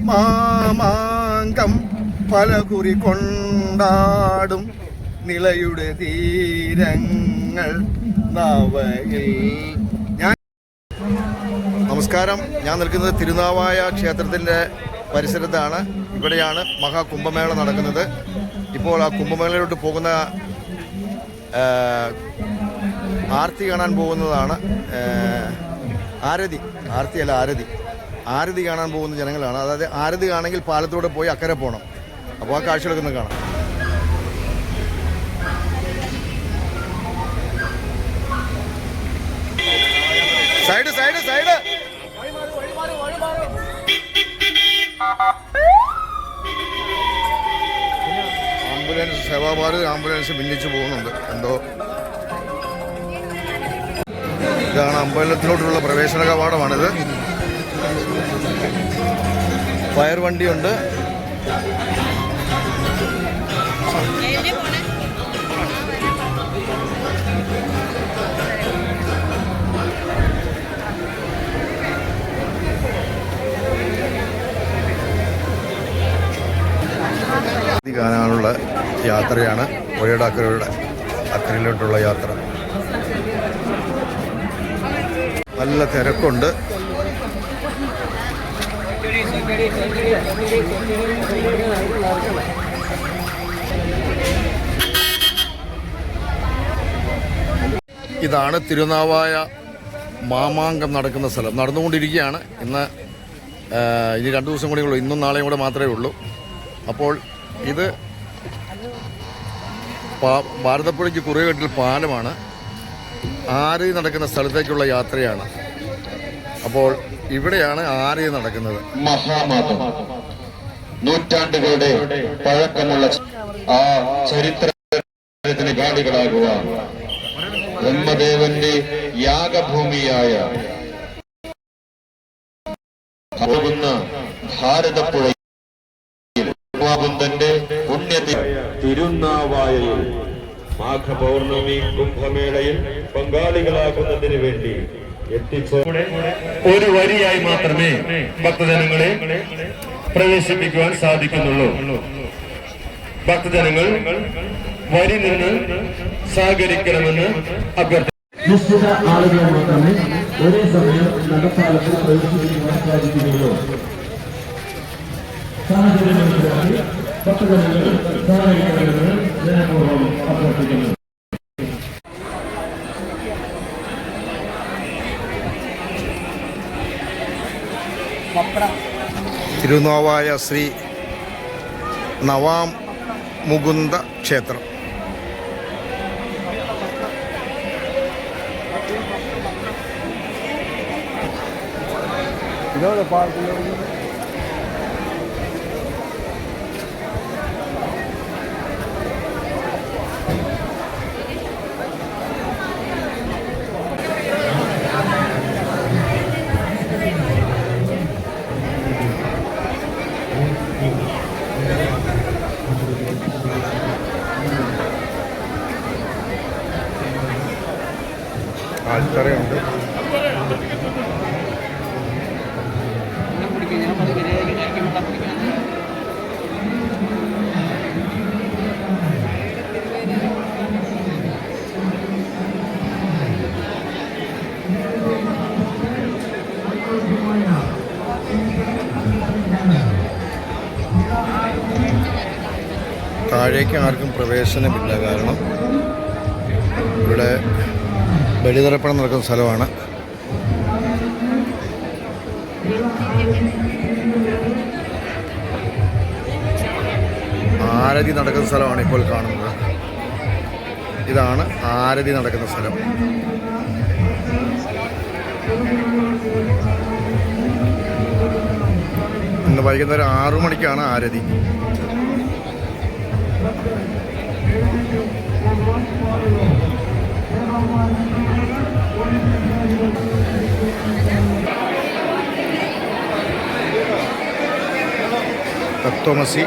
മാമാങ്കം പലകുറി കൊണ്ടാടും നിളയുടെ തീരങ്ങൾ നവയിൽ. നമസ്കാരം. ഞാൻ നിൽക്കുന്നത് തിരുനാവായ ക്ഷേത്രത്തിൻ്റെ പരിസരത്താണ്. ഇവിടെയാണ് മഹാകുംഭമേള നടക്കുന്നത്. ഇപ്പോൾ ആ കുംഭമേളയിലോട്ട് പോകുന്ന ആരതി കാണാൻ പോകുന്നതാണ്. ആരതി കാണാൻ പോകുന്ന ജനങ്ങളാണ്. അതായത് ആരതി ആണെങ്കിൽ പാലത്തൂടെ പോയി അക്കരെ പോകണം. അപ്പോൾ ആ കാഴ്ചകളൊക്കെ കാണാം. സൈഡ് ആംബുലൻസ് സേവാഭാരത് ആംബുലൻസ് ഭിന്നിച്ചു പോകുന്നുണ്ട്. എന്തോ ഇതാണ് അമ്പലത്തിലോട്ടുള്ള പ്രവേശന കവാടമാണിത്. ഫയർ വണ്ടിയുണ്ട്. കാണാനുള്ള യാത്രയാണ്. പുഴയുടെ അക്കരയിലോട്ടുള്ള യാത്ര. നല്ല തിരക്കുണ്ട്. ഇതാണ് തിരുനാവായ മാമാങ്കം നടക്കുന്ന സ്ഥലം. നടന്നുകൊണ്ടിരിക്കുകയാണ്. ഇനി 2 ദിവസം കൂടി ഉള്ളൂ. ഇന്നും നാളെയും കൂടെ മാത്രമേ ഉള്ളൂ. അപ്പോൾ ഇത് ഭാരതപ്പുഴയ്ക്ക് കുറുകെട്ടിൽ പാലമാണ്. ആരതി നടക്കുന്ന സ്ഥലത്തേക്കുള്ള യാത്രയാണ്. അപ്പോൾ ഇവിടെയാണ് ആരതി നടക്കുന്നത്. മഹാമാതം നൂറ്റാണ്ടുകളുടെ പഴക്കമുള്ള ആ ചരിത്രത്തിന് ഗാഡികളാകുക ബ്രഹ്മദേവന്റെ യാഗഭൂമിയായ പോകുന്ന ഭാരതപ്പുഴ ന്റെ പുണ്യത്തിൽ തിരുനാവായയിൽ മാഘപൗർണമി കുംഭമേളയിൽ പങ്കാളികളാകുന്നതിന് വേണ്ടി ഒരു വരിയായി മാത്രമേ ഭക്തജനങ്ങളെ പ്രവേശിപ്പിക്കുവാൻ സാധിക്കുന്നുള്ളൂ. ഭക്തജനങ്ങൾ വരി നിന്ന് സഹകരിക്കണമെന്ന് അഭ്യർത്ഥിക്കുന്നു. നിശ്ചിത ആളുകൾ മാത്രമേ ഒരേ സമയം നടപ്പാലത്തിൽ പ്രവേശിപ്പിക്കുവാൻ സാധിക്കുകയുള്ളൂ. സാഹചര്യം മനസ്സിലാക്കി ഭക്തജനങ്ങൾ സഹകരിക്കണമെന്ന് ജനപൂർവ്വം അഭ്യർത്ഥിക്കുന്നു. തിരുനാവായ ശ്രീ നവാം മുകുന്ദ ക്ഷേത്രം. ആൾക്കാരുണ്ട്. താഴേക്ക് ആർക്കും പ്രവേശനമില്ല. കാരണം ഇവിടെ ബലിതർപ്പണം നടക്കുന്ന സ്ഥലമാണ്. ആരതി നടക്കുന്ന സ്ഥലമാണ് ഇപ്പോൾ കാണുന്നത്. ഇതാണ് ആരതി നടക്കുന്ന സ്ഥലം. ഇന്ന് വൈകുന്നേരം 6 മണിക്കാണ് ആരതി. തത്വമസി